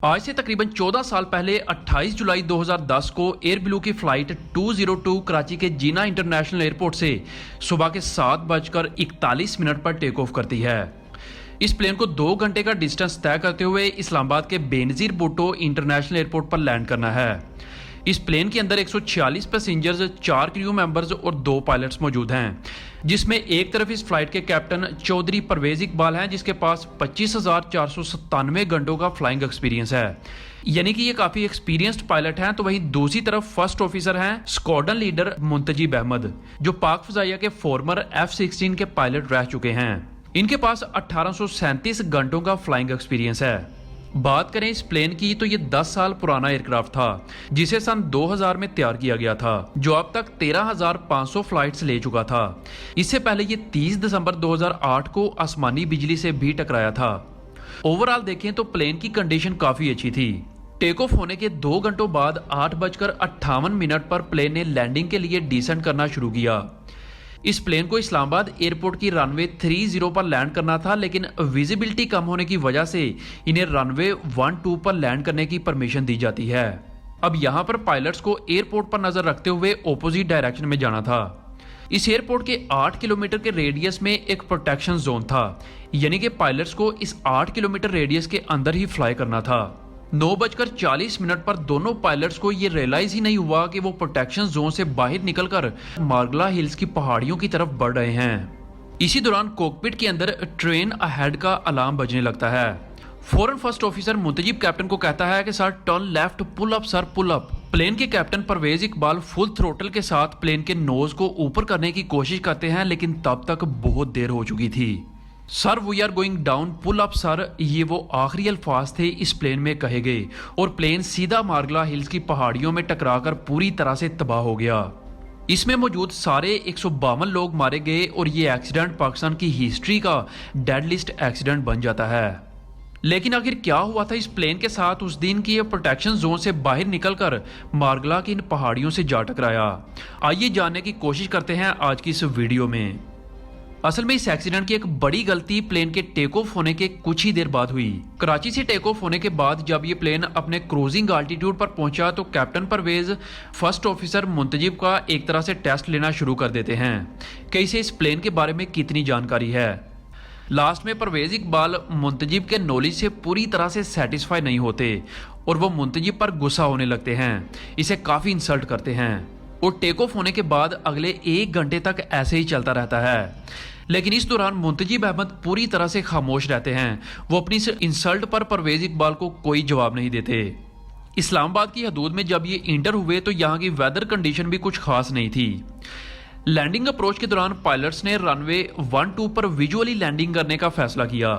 आज से तकरीबन 14 साल पहले 28 जुलाई 2010 को एयर ब्लू की फ्लाइट 202 कराची के जीना इंटरनेशनल एयरपोर्ट से सुबह के 7:41 पर टेक ऑफ करती है। इस प्लेन को 2 घंटे का डिस्टेंस तय करते हुए इस्लामाबाद के बेनजीर भुट्टो इंटरनेशनल एयरपोर्ट पर लैंड करना है। इस प्लेन के अंदर 146 पैसेंजर्स, 4 क्रू मेंबर्स और 2 पायलट्स मौजूद हैं, जिसमें एक तरफ इस फ्लाइट के कैप्टन चौधरी परवेज इकबाल हैं, जिसके पास 25,497 घंटों का फ्लाइंग एक्सपीरियंस है, यानी कि ये काफी एक्सपीरियंस्ड पायलट हैं। तो वहीं दूसरी तरफ फर्स्ट ऑफिसर हैं स्क्वाड्रन लीडर मुंतजिब अहमद, जो पाक फजाइया के फॉर्मर F-16 के पायलट रह चुके हैं। इनके पास 1837 घंटों का फ्लाइंग एक्सपीरियंस है। बात करें इस प्लेन की तो ये 10 साल पुराना एयरक्राफ्ट था, जिसे सन 2000 में तैयार किया गया था, जो अब तक 13,500 फ्लाइट्स ले चुका था। इससे पहले ये 30 दिसंबर 2008 को आसमानी बिजली से भी टकराया था। ओवरऑल देखें तो प्लेन की कंडीशन काफी अच्छी थी। टेक ऑफ होने के 2 घंटों बाद 8:58 पर प्लेन ने लैंडिंग के लिए डिसेंट करना शुरू किया। इस प्लेन को इस्लामाबाद एयरपोर्ट की रनवे 30 पर लैंड करना था, लेकिन विजिबिलिटी कम होने की वजह से इन्हें रनवे 12 पर लैंड करने की परमिशन दी जाती है। अब यहाँ पर पायलट्स को एयरपोर्ट पर नजर रखते हुए ऑपोजिट डायरेक्शन में जाना था। इस एयरपोर्ट के 8 किलोमीटर के रेडियस में एक प्रोटेक्शन जोन था, यानी कि पायलट्स को इस 8 किलोमीटर रेडियस के अंदर ही फ्लाई करना था। 9:40 पर दोनों पायलट्स को ये रियलाइज ही नहीं हुआ कि वो प्रोटेक्शन जोन से बाहर निकलकर मार्गला हिल्स की पहाड़ियों की तरफ बढ़ रहे हैं। इसी दौरान कॉकपिट के अंदर ट्रेन अहेड का अलार्म बजने लगता है। फौरन फर्स्ट ऑफिसर मुंतजिब कैप्टन को कहता है कि sir turn left, pull up sir, pull up. Plane के captain Parvez Iqbal full throttle के साथ प्लेन के नोज को ऊपर करने की कोशिश करते हैं, लेकिन तब तक बहुत देर हो चुकी थी। Sir we are going down, pull up sir, ये वो आखिरी अल्फाज थे इस प्लेन में कहे गए, और प्लेन सीधा मार्गला हिल्स की पहाड़ियों में टकराकर पूरी तरह से तबाह हो गया। इसमें मौजूद सारे 152 लोग मारे गए और ये एक्सीडेंट पाकिस्तान की हिस्ट्री का डेड लिस्ट एक्सीडेंट बन जाता है। लेकिन आखिर क्या हुआ था इस प्लेन के साथ उस दिन की ये प्रोटेक्शन जोन से बाहर निकलकर मार्गला की इन पहाड़ियों से जा टकराया? आइए जानने की कोशिश करते हैं आज की इस वीडियो में। असल में इस एक्सीडेंट की एक बड़ी गलती प्लेन के टेक ऑफ होने के कुछ ही देर बाद हुई। कराची से टेक ऑफ होने के बाद जब ये प्लेन अपने क्रूजिंग आल्टीट्यूड पर पहुंचा तो कैप्टन परवेज फर्स्ट ऑफिसर मुंतजिब का एक तरह से टेस्ट लेना शुरू कर देते हैं कि इसे इस प्लेन के बारे में कितनी जानकारी है। लास्ट में परवेज इकबाल मुंतजिब के नॉलेज से पूरी तरह से सेटिस्फाई नहीं होते और वो मुंतजिब पर गुस्सा होने लगते हैं, इसे काफी इंसल्ट करते हैं, और टेक ऑफ होने के बाद अगले 1 घंटे तक ऐसे ही चलता रहता है। लेकिन इस दौरान मुंतजिब अहमद पूरी तरह से खामोश रहते हैं। वो अपनी इस इंसल्ट पर परवेज इकबाल को कोई जवाब नहीं देते। इस्लामाबाद की हदूद में जब ये इंटर हुए तो यहाँ की वेदर कंडीशन भी कुछ खास नहीं थी। लैंडिंग अप्रोच के दौरान पायलट्स ने रनवे 12 पर विजुअली लैंडिंग करने का फैसला किया।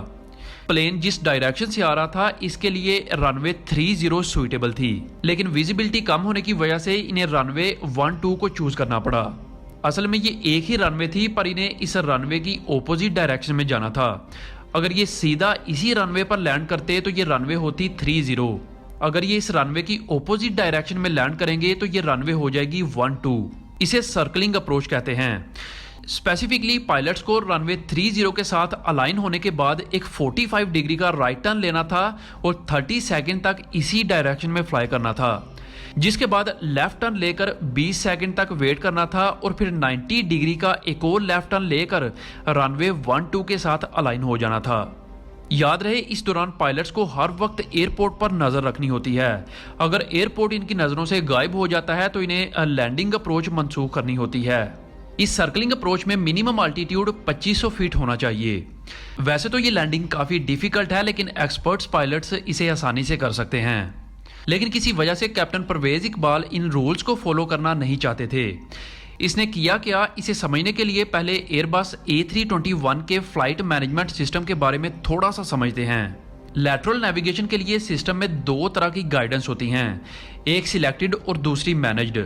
प्लेन जिस डायरेक्शन से आ रहा था इसके लिए रनवे 30 सुइटेबल थी, लेकिन विजिबिलिटी कम होने की वजह से इन्हें रनवे 12 को चूज करना पड़ा। असल में ये एक ही रनवे थी, पर इन्हें इस रनवे की ऑपोजिट डायरेक्शन में जाना था। अगर ये सीधा इसी रनवे पर लैंड करते तो ये रनवे होती 30। अगर ये इस रनवे की ऑपोजिट डायरेक्शन में लैंड करेंगे तो ये रनवे हो जाएगी 12। इसे सर्कलिंग अप्रोच कहते हैं। स्पेसिफिकली पायलट्स को रनवे 30 के साथ अलाइन होने के बाद एक 45 डिग्री का राइट टर्न लेना था और 30 सेकंड तक इसी डायरेक्शन में फ्लाई करना था, जिसके बाद लेफ्ट टर्न लेकर 20 सेकंड तक वेट करना था और फिर 90 डिग्री का एक और लेफ्ट टर्न लेकर रनवे 12 के साथ अलाइन हो जाना था। याद रहे इस दौरान पायलट्स को हर वक्त एयरपोर्ट पर नजर रखनी होती है। अगर एयरपोर्ट इनकी नजरों से गायब हो जाता है तो इन्हें लैंडिंग अप्रोच मंसूख करनी होती है। इस सर्कलिंग अप्रोच में मिनिमम अल्टीट्यूड 2500 फीट होना चाहिए। वैसे तो ये लैंडिंग काफी डिफिकल्ट है, लेकिन एक्सपर्ट्स पायलट्स इसे आसानी से कर सकते हैं। लेकिन किसी वजह से कैप्टन परवेज इकबाल इन रूल्स को फॉलो करना नहीं चाहते थे। इसने किया क्या, इसे समझने के लिए पहले एयरबस A321 के फ्लाइट मैनेजमेंट सिस्टम के बारे में थोड़ा सा समझते हैं। लैटरल नेविगेशन के लिए सिस्टम में 2 तरह की गाइडेंस होती हैं, एक सिलेक्टेड और दूसरी मैनेज्ड।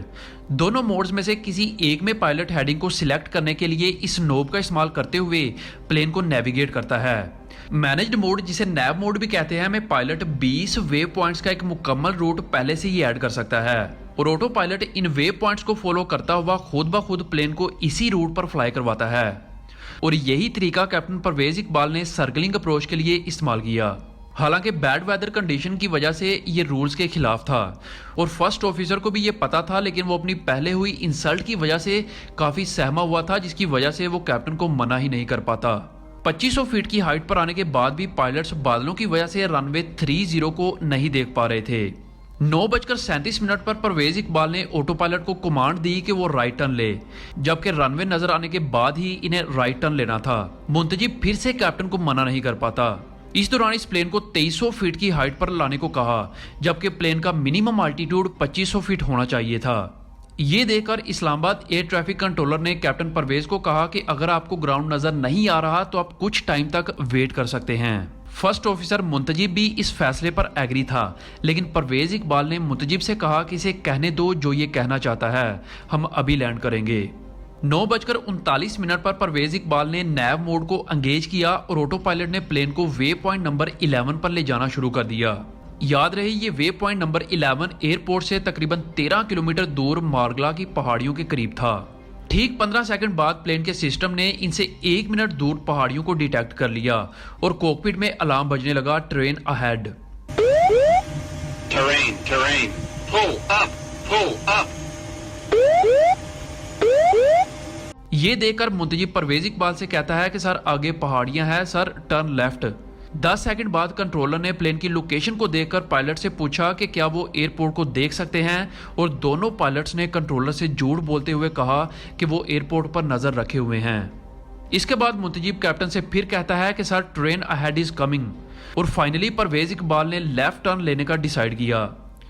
दोनों मोड्स में से किसी एक में पायलट हेडिंग को सिलेक्ट करने के लिए इस नोब का इस्तेमाल करते हुए प्लेन को नेविगेट करता है। मैनेज्ड मोड, जिसे नैव मोड भी कहते हैं, में पायलट 20 वेव पॉइंट्स का एक मुकम्मल रूट पहले से ही ऐड कर सकता है और auto pilot in wave points को फॉलो करता हुआ खुद ब खुद प्लेन को इसी रूट पर फ्लाई करवाता है। और यही तरीका कैप्टन परवेज इकबाल ने सर्कलिंग अप्रोच के लिए इस्तेमाल किया। हालांकि बैड वेदर कंडीशन की वजह से ये रूल्स के खिलाफ था और फर्स्ट ऑफिसर को भी ये पता था, लेकिन वो अपनी पहले हुई इंसल्ट की वजह से काफ़ी सहमा हुआ था, जिसकी वजह से वो कैप्टन को मना ही नहीं कर पाता। 2500 फीट की हाइट पर आने के बाद भी पायलट्स बादलों की वजह से रनवे 30 को नहीं देख पा रहे थे। 9:37 पर परवेज इकबाल ने ऑटो पायलट को कमांड दी कि वो राइट टर्न ले, जबकि रनवे नजर आने के बाद ही इन्हें राइट टर्न लेना था। मुंतजिब फिर से कैप्टन को मना नहीं कर पाता। इस दौरान इस प्लेन को 2300 फीट की हाइट पर लाने को कहा, जबकि प्लेन का मिनिमम अल्टीट्यूड 2500 फीट होना चाहिए था। ये देखकर इस्लामाबाद एयर ट्रैफिक कंट्रोलर ने कैप्टन परवेज को कहा कि अगर आपको ग्राउंड नजर नहीं आ रहा तो आप कुछ टाइम तक वेट कर सकते हैं। फर्स्ट ऑफिसर मुंतजिब भी इस फैसले पर एग्री था, लेकिन परवेज इकबाल ने मुंतजिब से कहा कि इसे कहने दो जो ये कहना चाहता है, हम अभी लैंड करेंगे। 9:39 पर परवेज इकबाल ने नैव मोड को एंगेज किया और ऑटो पायलट ने प्लेन को वे पॉइंट नंबर 11 पर ले जाना शुरू कर दिया। याद रहे ये वे पॉइंट नंबर 11 एयरपोर्ट से तकरीबन 13 किलोमीटर दूर मारगला की पहाड़ियों के करीब था। ठीक 15 सेकंड बाद प्लेन के सिस्टम ने इनसे 1 मिनट दूर पहाड़ियों को डिटेक्ट कर लिया और कॉकपिट में अलार्म बजने लगा, train ahead. Terrain, pull up. ये देखकर मुंतजिब परवेज इकबाल से कहता है कि सर आगे पहाड़ियां हैं सर, टर्न लेफ्ट। 10 सेकंड बाद कंट्रोलर ने प्लेन की लोकेशन को देखकर पायलट से पूछा कि क्या वो एयरपोर्ट को देख सकते हैं, और दोनों पायलट्स ने कंट्रोलर से झूठ बोलते हुए कहा कि वो एयरपोर्ट पर नजर रखे हुए हैं। इसके बाद मुंतजिब कैप्टन से फिर कहता है कि sir train ahead is coming, और फाइनली परवेज इकबाल ने लेफ्ट टर्न लेने का डिसाइड किया।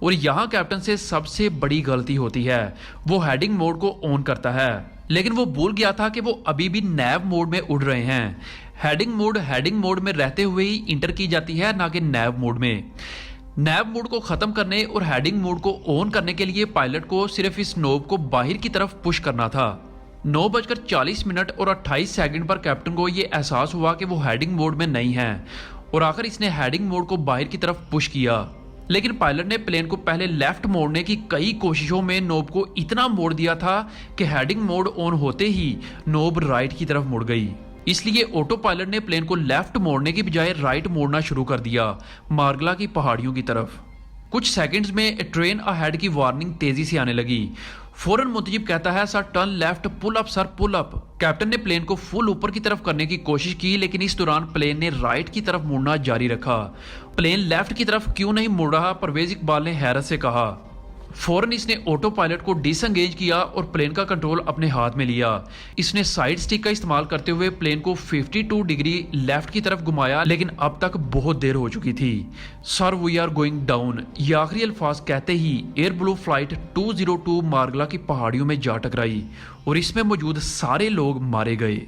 और यहाँ कैप्टन से सबसे बड़ी गलती होती है, वो हेडिंग मोड को ऑन करता है, लेकिन वो भूल गया था कि वो अभी भी नैव मोड में उड़ रहे हैं। हेडिंग मोड में रहते हुए ही इंटर की जाती है, ना कि नैव मोड में। नैव मोड को खत्म करने और हेडिंग मोड को ऑन करने के लिए पायलट को सिर्फ इस नोब को बाहर की तरफ पुश करना था। 9:40 और 28 सेकंड पर कैप्टन को यह एहसास हुआ कि वो हेडिंग मोड में नहीं है, और आखिर इसने हेडिंग मोड को बाहर की तरफ पुश किया। लेकिन पायलट ने प्लेन को पहले लेफ्ट मोड़ने की कई कोशिशों में नोब को इतना मोड़ दिया था कि हेडिंग मोड ऑन होते ही नोब राइट की तरफ मुड़ गई। इसलिए ऑटो पायलट ने प्लेन को लेफ्ट मोड़ने की बजाय राइट मोड़ना शुरू कर दिया, मारगला की पहाड़ियों की तरफ। कुछ सेकंड्स में ट्रेन अहेड की वार्निंग तेजी से आने लगी। फौरन मुंतजिब कहता है sir turn left, pull up sir, pull up. Captain ने प्लेन को फुल ऊपर की तरफ करने की कोशिश की, लेकिन इस दौरान प्लेन ने राइट की तरफ मुड़ना जारी रखा। प्लेन लेफ्ट की तरफ क्यों नहीं मुड़ रहा, परवेज इकबाल ने हैरत से कहा। फौरन इसने ऑटो पायलट को डिसएंगेज किया और प्लेन का कंट्रोल अपने हाथ में लिया। इसने साइड स्टिक का इस्तेमाल करते हुए प्लेन को 52 डिग्री लेफ्ट की तरफ घुमाया, लेकिन अब तक बहुत देर हो चुकी थी। Sir we are going down, ये आखिरी अल्फाज कहते ही एयर ब्लू फ्लाइट 202 मारगला की पहाड़ियों में जा टकराई और इसमें मौजूद सारे लोग मारे गए।